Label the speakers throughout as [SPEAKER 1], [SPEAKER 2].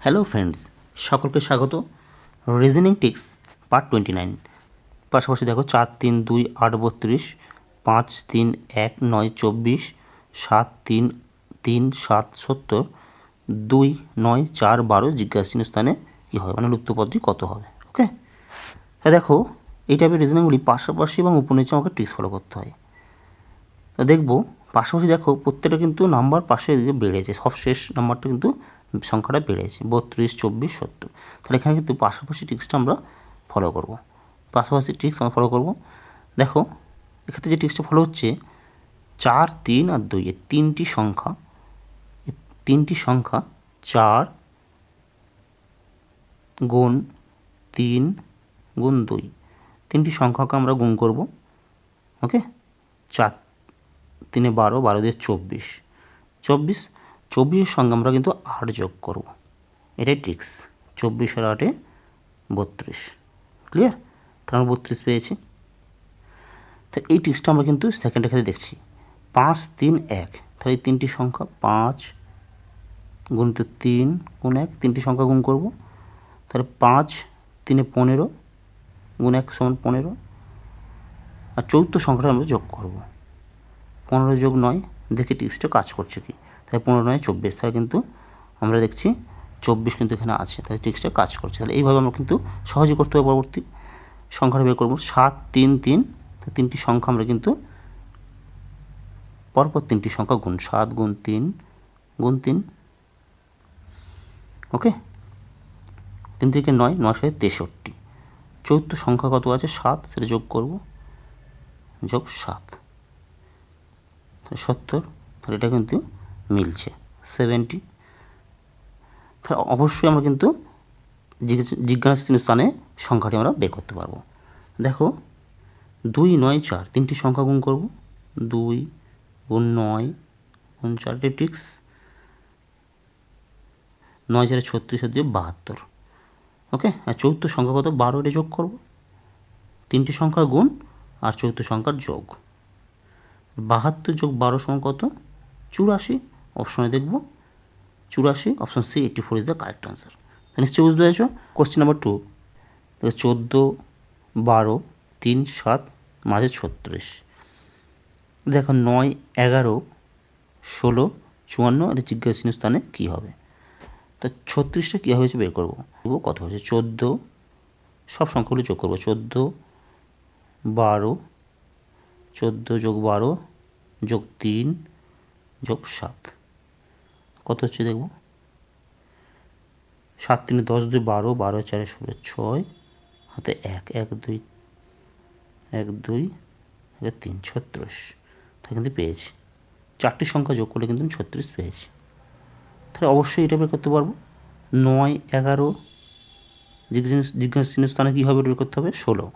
[SPEAKER 1] Hello friends, সকলকে স্বাগত। Reasoning tricks part 29। পাশাপাশি দেখো 4 3 2 8 32, 5 3 1 9 24, 7 3 3 7 70, 2 9 4 12 জিজ্ঞাসা চিহ্ন স্থানে কী হবে, মানে লুপ্ত পদটি কত হবে। ওকে, তা দেখো এই টাইপের রিজনিংগুলি পাশাপাশি এবং উপনিচে আমাকে ট্রিক্স ফলো করতে হয়। তা দেখবো পাশাপাশি দেখো প্রত্যেকটা কিন্তু নাম্বার পাশে এদিকে বেড়েছে, সব শেষ নাম্বারটা কিন্তু সংখ্যাটা বেড়েছে 32 24 70। তাহলে এখানে কিন্তু পাশাপাশি ট্রিক্সটা আমরা ফলো করব। পাশাপাশি ট্রিক্স আমরা ফলো করব। দেখো এক্ষেত্রে যে ট্রিক্সটা ফলো হচ্ছে 4 3 আর 2 এর তিনটি সংখ্যা 4 গুণ 3 গুণ 2, তিনটি সংখ্যাকে আমরা গুণ করব। ওকে, 4 3 12, 12 দিয়ে 24, 24 সঙ্গে আমরা কিন্তু 8 যোগ করব। এটাই ট্রিক্স। 24 আর 8 32। ক্লিয়ার? তাহলে আমরা 32 পেয়েছি। তো এই ট্রিক্সটা আমরা কিন্তু সেকেন্ডের ক্ষেত্রে দেখছি। 5 3 1, তাহলে এই তিনটি সংখ্যা 5 গুণিত 3 গুণ 1, তিনটি সংখ্যা গুণ করব। তাহলে 5 3 15 গুণ 1 সমান 15, আর চতুর্থ সংখ্যাটা আমরা যোগ করব। 15 যোগ 9, দেখি ট্রিক্সটা কাজ করছে কি। তাহলে 15 9 24, তাহলে কিন্তু আমরা দেখছি 24 কিন্তু এখানে আছে, তাহলে ট্রিক্সটা কাজ করছে। তাহলে এইভাবে আমরা কিন্তু সহজে করতে হবে। পরবর্তী সংখ্যাটা বের করব 7 3 3, তো তিনটি সংখ্যা আমরা কিন্তু পরপর তিনটি সংখ্যা গুণ, 7 গুণ 3 গুণ 3। ওকে, 3 থেকে 9, 9 7 63, চতুর্থ সংখ্যা কত আছে 7, সেটা যোগ করব, যোগ 7, তাহলে 70। তাহলে এটা কিন্তু মিলছে 70। তাহলে অবশ্যই আমরা কিন্তু জিজ্ঞাসা চিহ্ন স্থানে সংখ্যাটি আমরা বের করতে পারবো। দেখো 2 9 4, তিনটি সংখ্যা গুণ করব, 2 গুণ 9 গুণ 4, ট্রিক্স। 9 4 36 দিয়ে 72। ওকে, আর চতুর্থ সংখ্যা কত 12, এটা যোগ করব, তিনটি সংখ্যার গুণ আর চতুর্থ সংখ্যার যোগ। 72 যোগ 12 সমান কত 84। অপশনে দেখব 84, option C 84 is the correct answer. নিশ্চয়ই বুঝতে পেরেছ। কোশ্চেন নাম্বার 2, 14 12 3 7 মাঝে 36। দেখো 9 11 16 54, এটা জিজ্ঞাসা চিহ্ন স্থানে কী হবে। তা 36টা কী হয়েছে বের করবো, কত হয়েছে 14, সব সংখ্যাগুলো যোগ করবো, 14 12, 14 যোগ 12 যোগ 3 যোগ 7, কত হচ্ছে দেখব। 7 3 10 2 12, 12 4 16 6, হাতে 1 1 2 1 2 1 3 36, তা কিন্তু পেয়েছি। চারটি সংখ্যা যোগ করলে কিন্তু 36 পেয়েছি। তাহলে অবশ্যই এটা বের করতে পারবো। 9 11 জিজ্ঞাসা চিহ্ন স্থানে কী হবে বের করতে হবে 16।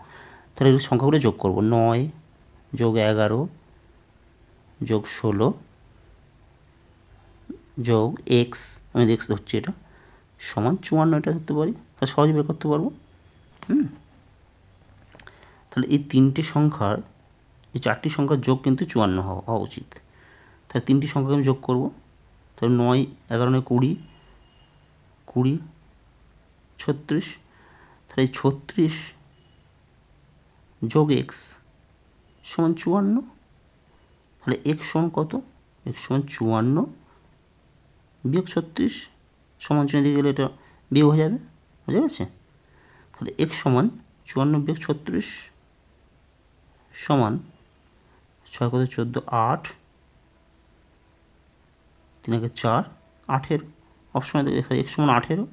[SPEAKER 1] তাহলে এই সংখ্যাগুলো যোগ করব, 9 যোগ 11 যোগ 16 যোগ এক্স, আমি এক্স ধরছি, এটা সমান 54, এটা ধরতে পারি, তাহলে সহজে বের করতে পারবো। তাহলে এই তিনটে সংখ্যার, এই চারটি সংখ্যার যোগ কিন্তু 54 হওয়া উচিত। তাহলে তিনটি সংখ্যাকে আমি যোগ করব। তাহলে 9 11 9 20 20 36, তাহলে এই 36 যোগ এক্স সমান 54। তাহলে এক্স সমান কত, এক্স সমান 54 বিয়োগ 36, সমান চিহ্ন দিয়ে গেলে এটা বিয়োগ হয়ে যাবে, বুঝা গেছে। তাহলে এক্স সমান 54 বিয়োগ 36 সমান 6 কত 14 8, 3 আগে 4 18। অপশনে দেখো এক্স সমান 18।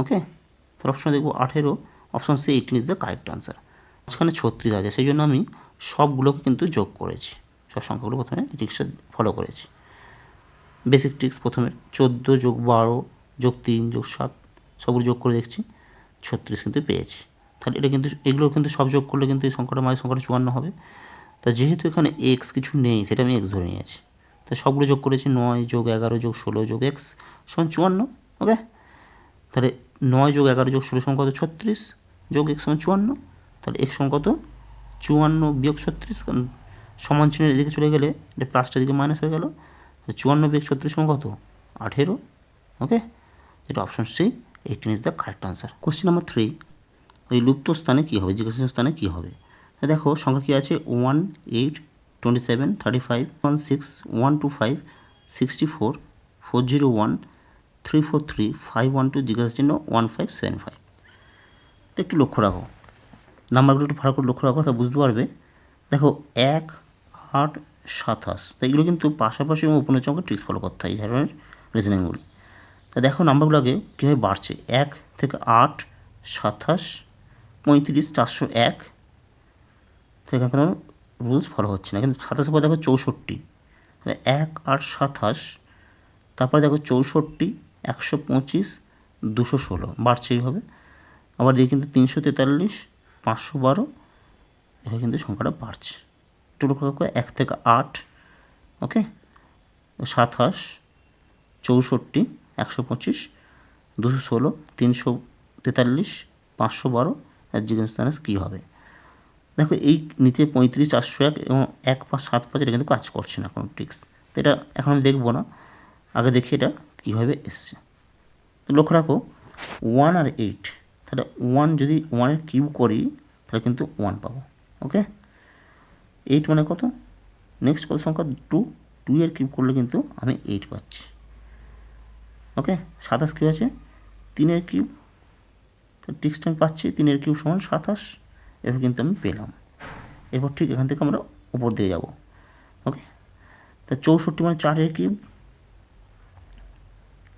[SPEAKER 1] ওকে, তাহলে অপশনে দেখবো 18, option C 18 is the correct answer. মাঝখানে 36 আছে, সেই জন্য আমি সবগুলোকে কিন্তু যোগ করেছি, সব সংখ্যাগুলো প্রথমে ট্রিক্সটা ফলো করেছি। বেসিক ট্রিক্স প্রথমে 14 যোগ 12 যোগ 3 যোগ 7, সবগুলো যোগ করে দেখছি 36 কিন্তু পেয়েছি। তাহলে এটা কিন্তু এগুলো কিন্তু সব যোগ করলে কিন্তু এই সংখ্যাটা মাঝে সংখ্যাটা 54 হবে। তা যেহেতু এখানে এক্স কিছু নেই, সেটা আমি এক্স ধরে নিয়েছি, তাই সবগুলো যোগ করেছি। 9 যোগ 11 যোগ 16 যোগ এক্স সমান 54। ওকে, তাহলে 9 যোগ 11 যোগ 16 সমান কত 36 যোগ এক্স সমান 54। তাহলে এক্স সমান কত 54 বিয়োগ 36, কারণ সমান চিহ্নের এদিকে চলে গেলে এটা প্লাসটার দিকে মাইনাস হয়ে গেল। 54 বিয়োগ 36 সমান কত 18। ওকে, যেটা option C 18 is the correct answer. Question number 3, ওই লুপ্ত স্থানে কী হবে, জিজ্ঞাসা স্থানে কী হবে। দেখো সংখ্যা কী আছে, 1, 8, 27, 35, 16, 125, 64, 401, 343, 512, জিজ্ঞাসা চিহ্ন 1575। তো একটু লক্ষ্য রাখো, নাম্বারগুলো একটু ভালো করে লক্ষ্য রাখো, তা বুঝতে পারবে। দেখো 1, 8, 27, তো এগুলো কিন্তু পাশাপাশি এবং উপনিচয় অঙ্কের ট্রিক্স ফলো করতে হয় এই ধরনের রিজনিংগুলি। তা দেখো নাম্বারগুলো আগে কীভাবে বাড়ছে, 1 থেকে 8, 27, 35, 401, তো এখানে কোনো রুলস ফলো হচ্ছে না, কিন্তু 27 পর দেখো 64, 1, 8, 27, তারপরে দেখো 64, 125, 216 বাড়ছে এইভাবে। আবার দিয়ে কিন্তু 343, 512, এভাবে কিন্তু সংখ্যাটা বাড়ছে। একটু লক্ষ্য রাখো, 1 থেকে 8, ওকে, 27, 64, 125, 216, 343, 512, আর জিজ্ঞাসা স্থানে কী হবে। দেখো এই নিচে 35, 401 এবং 1, 5, 7, 5 এটা কিন্তু কাজ করছে না কোনো ট্রিক্স, তো এটা এখন আমি দেখবো না, আগে দেখি এটা কীভাবে এসছে। তো লক্ষ্য রাখো 1 আর 8, তাহলে 1 যদি 1-এর কিউব করি তাহলে কিন্তু 1 পাবো, ওকে। 8 মানে কত, নেক্সট কত সংখ্যা 2, 2-এর কিউব করলে কিন্তু আমি 8 পাচ্ছি, ওকে। 27 কী আছে, 3-এর কিউব, তো ট্রিক্সটা আমি পাচ্ছি, 3-এর কিউব সমান 27, এবার কিন্তু আমি পেলাম। এরপর ঠিক এখান থেকে আমরা উপর দিয়ে যাব, ওকে। তা 64 মানে 4-এর কিউব,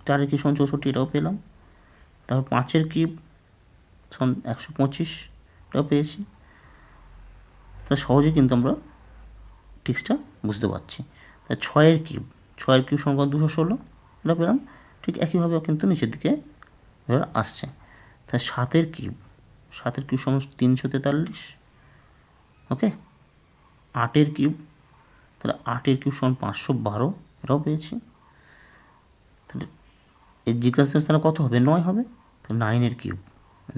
[SPEAKER 1] 4-এর কিউব সমান 64, এটাও পেলাম। তারপর 5-এর কিউব সমান 125, এটাও পেয়েছি। তাহলে সহজে কিন্তু আমরা ট্রিক্সটা বুঝতে পারছি। তা 6-এর কিউব, 6-এর কিউব সমান 216, এটা পেলাম। ঠিক একইভাবে কিন্তু নিচের দিকে এবার আসছে। তাহলে 7-এর কিউব, 7-এর কিউব সমান 343, ওকে। 8-এর কিউব, তাহলে 8-এর কিউব সমান 512, এটাও পেয়েছি। তাহলে এর জিজ্ঞাসা স্থানে কত হবে, 9 হবে। তাহলে 9-এর কিউব,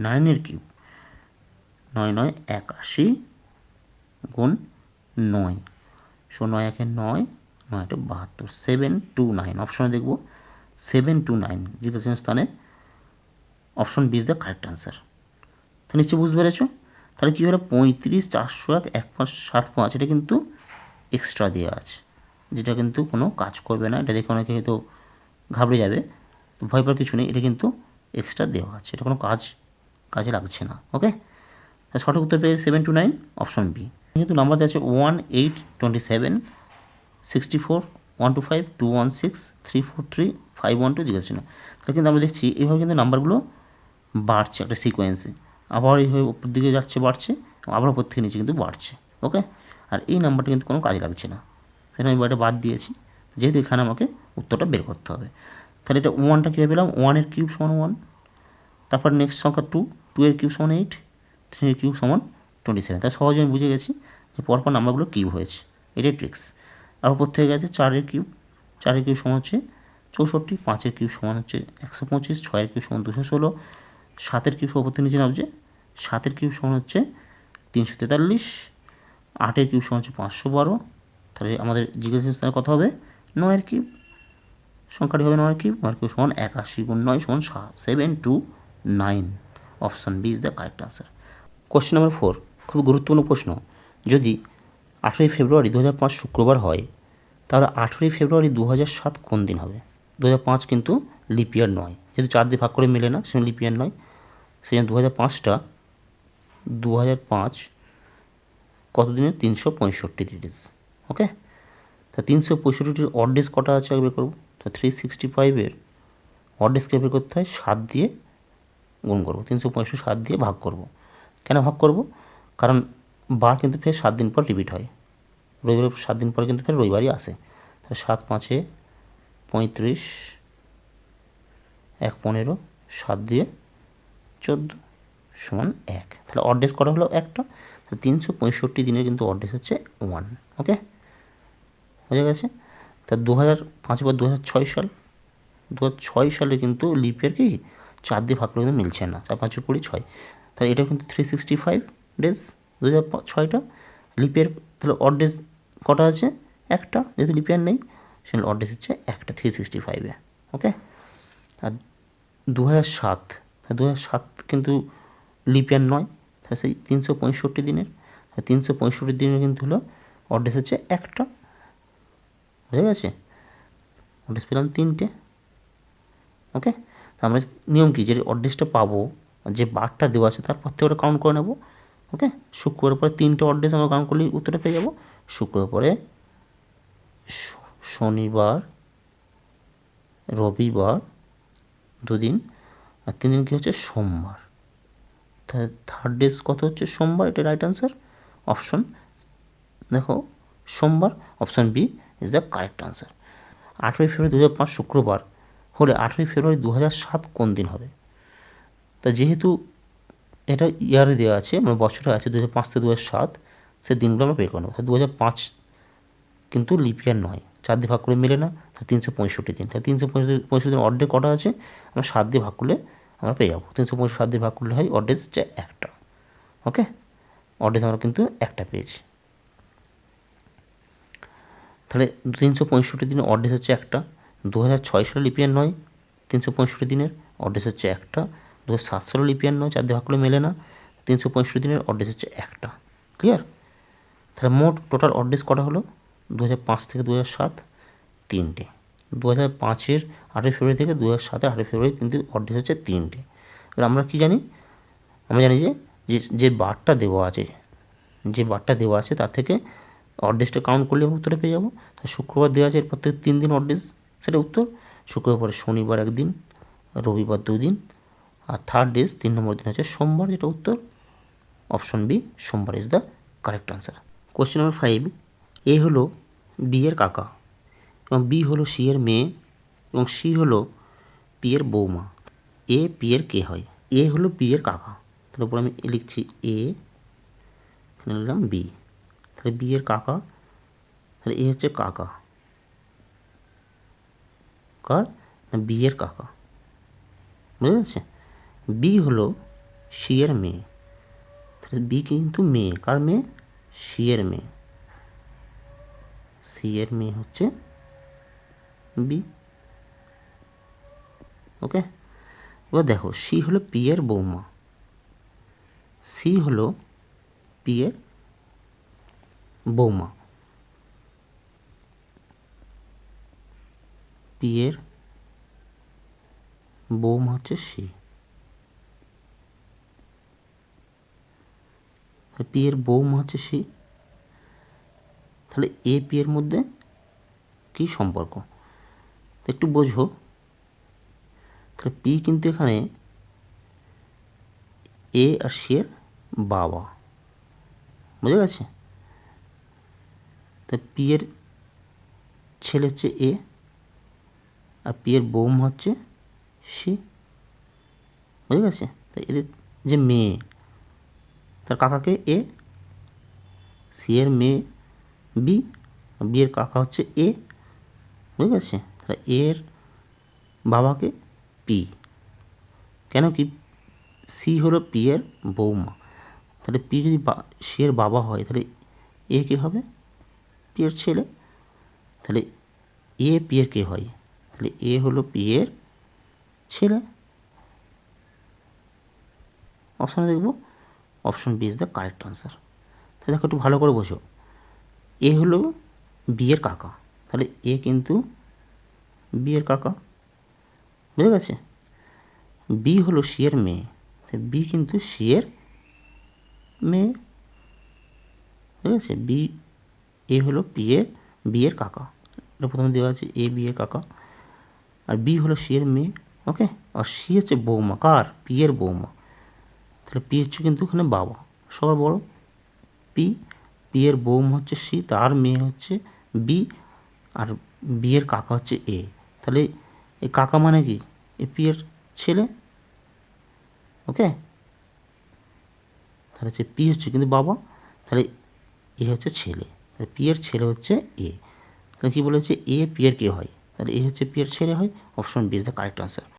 [SPEAKER 1] 9-এর কিউব 9 9 81 গুণ 9, 9 1 9, 9 72, 729, অপশনে দেখব 729 জিজ্ঞাসা স্থানে option B is the correct answer. তো নিশ্চয়ই বুঝতে পেরেছ। তাহলে কী হলো, 35, 401, 1575, এটা কিন্তু এক্সট্রা দেওয়া আছে, যেটা কিন্তু কোনো কাজ করবে না। এটা দেখে অনেকে হয়তো ঘাবড়ে যাবে, তো ভয় পাওয়ার কিছু নেই, এটা কিন্তু এক্সট্রা দেওয়া আছে, এটা কোনো কাজে লাগছে না, ওকে। সঠিক উত্তর পেয়ে 729 অপশন বি। কিন্তু নাম্বার দেওয়া আছে 1, 8, 27, 64, 125, 216, 343, 512, জিজ্ঞাসা ছিল। তাহলে কিন্তু আমরা দেখছি এইভাবে কিন্তু নাম্বারগুলো বাড়ছে একটা সিকোয়েন্সে, আবার এইভাবে উপর দিকে যাচ্ছে বাড়ছে, আবার উপর থেকে নিচে কিন্তু বাড়ছে, ওকে। আর এই নাম্বারটা কিন্তু কোনো কাজে লাগছে না, সেটা আমি এটা বাদ দিয়েছি, যেহেতু এখানে আমাকে উত্তরটা বের করতে হবে। তাহলে এটা 1টা কীভাবে পেলাম, 1-এর কিউব সমান 1, তারপর নেক্সট সংখ্যা 2, 2-এর কিউব সমান 8, 3-এর কিউব সমান 27। তাই সহজে আমি বুঝে গেছি যে পরপর নাম্বারগুলো কিউব হয়েছে, এটাই ট্রিক্স। আর উপর থেকে গেছে 4-এর কিউব, 4-এর কিউব সমান হচ্ছে 64, 5-এর কিউব সমান হচ্ছে 125, 6-এর কিউব সমান 216, 7-এর কিউব উপর থেকে নিচে নামছে, 7-এর কিউব সমান হচ্ছে 343, 8-এর কিউব সমান হচ্ছে 512। তাহলে আমাদের জিজ্ঞাসা স্থানে কত হবে, 9-এর কিউব, সংখ্যাটি হবে 9-এর কিউব, 9-এর কিউব সমান 81 গুণ 9 সমান 729, option B is the correct answer. Question number 4, খুব গুরুত্বপূর্ণ প্রশ্ন। যদি 18 ফেব্রুয়ারি 2005 শুক্রবার হয়, তাহলে 18 ফেব্রুয়ারি 2007 কোন দিন হবে। 2005 কিন্তু লিপ ইয়ার নয়, যেহেতু 4 দিয়ে ভাগ করে মেলে না, সেজন্য লিপ ইয়ার নয়, সেই জন্য 2005 কত দিনে, 365 ডেজ, ওকে। তা 365-টির অড ডেজ কটা আছে বের করবো। তো 365-এর অড ডেজকে বের করতে হয় 7 দিয়ে গুণ করবো, 365 7 দিয়ে ভাগ করব। কেন ভাগ করব, কারণ বার কিন্তু ফের 7 দিন পর রিপিট হয়, রবিবার 7 দিন পরে কিন্তু ফের রবিবারই আসে। তাহলে 7 5-এ 35, 1 15, 7 দিয়ে 14 সমান 1। তাহলে অড ডেজ করা হলো একটা, তাহলে 365 দিনের কিন্তু অড ডেজ হচ্ছে 1, ওকে, বোঝা গেছে। তা 2005 বা 2006 সাল, 2006 সালে কিন্তু লিপের কি 4 দিয়ে ভাগ করে কিন্তু মিলছে না, 4 5 20 6, তাহলে এটা কিন্তু 365 ডেজ 2006টা লিপের। তাহলে অড ডেজ কটা আছে, একটা, যেহেতু লিপিয়ার নেই সেখানে অড ডেজ হচ্ছে একটা 365-এ, ওকে। আর 2007, 2007 কিন্তু লিপ ইয়ার নয়, তাহলে সেই 365 দিনের, 365 দিনের কিন্তু হলো অড ডেজ হচ্ছে একটা, বুঝে গেছে? অড ডেজ পেলাম 3টে। ওকে, তা আমরা নিয়ম কি, যে অড ডেজটা পাবো, যে বারটা দেওয়া আছে তারপর থেকে ওটা কাউন্ট করে নেবো। ওকে, শুক্রবারের পরে 3টে অড ডেজ আমরা কাউন্ট করলে উত্তরটা পেয়ে যাবো। শুক্রবার পরে শনিবার, রবিবার 2 দিন, আর 3 দিন কী হচ্ছে সোমবার। তাহলে থার্ড ডেজ কত হচ্ছে সোমবার, এটা রাইট আনসার। অপশন দেখো সোমবার, option B is the correct answer. 8ই ফেব্রুয়ারি 2005 শুক্রবার হলে 8ই ফেব্রুয়ারি 2007 কোন দিন হবে? তা যেহেতু এটা ইয়ারে দেওয়া আছে, মানে বছরে আছে 2005 থেকে 2007, সে দিনগুলো আমরা বের করে নেবো। 2005 কিন্তু লিপ ইয়ার নয়, 4 দিয়ে ভাগ করে মেলে না, 365 দিন। তাহলে 365 দিন অড ডে কটা আছে, আমরা 7 দিয়ে ভাগ করলে আমরা পেয়ে যাবো। 365 7 দিয়ে ভাগ করলে হয় অড ডেজ হচ্ছে একটা। ওকে, অড ডেজ আমরা কিন্তু একটা পেয়েছি। তাহলে 365 দিনের অড ডেজ হচ্ছে একটা। 2006 সালে লিপ ইয়ার নয়, 365 দিনের অড ডেজ হচ্ছে একটা। 2007 সালে লিপ ইয়ার নয়, 4 দিয়ে ভাগ করলে মেলে না, 365 দিনের অড ডেজ হচ্ছে একটা। ক্লিয়ার? তাহলে মোট টোটাল অড ডেজ কটা হলো 2005 থেকে 2007? 3টে। 2005-এর 8ই ফেব্রুয়ারি থেকে 2007-এর 8ই ফেব্রুয়ারি কিন্তু অড ডেজ হচ্ছে 3টে। এবার আমরা কি জানি, আমরা জানি যে যে বারটা দেওয়া আছে, যে বারটা দেওয়া আছে তার থেকে অড ডেজটা কাউন্ট করলে আমরা উত্তরে পেয়ে যাবো। তাহলে শুক্রবার দেওয়া আছে, এরপর থেকে 3 দিন অড ডেজ, সেটা উত্তর। শুক্রবার পরে শনিবার 1 দিন, রবিবার 2 দিন, আর থার্ড ডেজ 3 নম্বর দিন হচ্ছে সোমবার, যেটা উত্তর। অপশন বি, সোমবার is the correct answer. Question number 5, এ হলো বি এর কাকা এবং বি হলো সি এর মেয়ে এবং সি হলো পি এর বৌমা। এ পি এর কে হয়? এ হলো বি এর কাকা, তার উপর আমি লিখছি এ, এখানে লিখলাম বি। তাহলে বি এর কাকা, তাহলে এ হচ্ছে কাকা কার, বি এর কাকা, বুঝা যাচ্ছে? বি হলো সি এর মেয়ে, তাহলে বি কিন্তু মেয়ে, কার মেয়ে? সি এর মেয়ে। সি এর মেয়ে হচ্ছে বি। ওকে, এবার দেখো সি হলো পি এর বৌমা, সি হলো পি এর বৌমা, পি এর বৌমা হচ্ছে সি। পি এর বৌমা হচ্ছে সি, তাহলে এ পি এর মধ্যে কি সম্পর্ক একটু বোঝো। তাহলে পি কিন্তু এখানে এ আর সি এর বাবা, বুঝে গেছে? তা পি এর ছেলে হচ্ছে এ আর পি এর বৌমা হচ্ছে সি, বুঝে গেছে? তাই এদের যে মেয়ে, তার কাকাকে এ, সি এর মেয়ে বি, বি এর কাকা হচ্ছে এ, বুঝে গেছে? তাহলে এর বাবাকে পি, কেন কি সি হলো পি এর বৌমা, তাহলে পি যদি সি এর বাবা হয় তাহলে এ কে হবে? পি এর ছেলে। তাহলে এ পি এর কে হয়? তাহলে এ হলো পি এর ছেলে। অপশানে দেখব, option B is the correct answer. তাহলে দেখো একটু ভালো করে বোঝো, এ হলো বি এর কাকা, তাহলে এ কিন্তু বি এর কাকা, বুঝে গেছে? বি হলো সি এর মেয়ে, তাই বি কিন্তু সি এর মেয়ে, ঠিক আছে? বি, এ হলো পি এর বি এর কাকা, এটা প্রথমে দেওয়া আছে এ বি এর কাকা, আর বি হলো সি এর মেয়ে। ওকে, আর সি হচ্ছে বৌমা, কার? পি এর বৌমা। তাহলে পি হচ্ছে কিন্তু এখানে বাবা, সবার বড় পি, পি এর বৌমা হচ্ছে সি, তার মেয়ে হচ্ছে বি, আর বি এর কাকা হচ্ছে এ। তাহলে এই কাকা মানে কি? এ পি এর ছেলে। ওকে, তাহলে হচ্ছে পি হচ্ছে কিন্তু বাবা, তাহলে এ হচ্ছে ছেলে, তাহলে পি এর ছেলে হচ্ছে এ। তাহলে কী বলেছে? এ পি এর কে হয়? তাহলে এ হচ্ছে পি এর ছেলে হয়। Option B is the correct answer.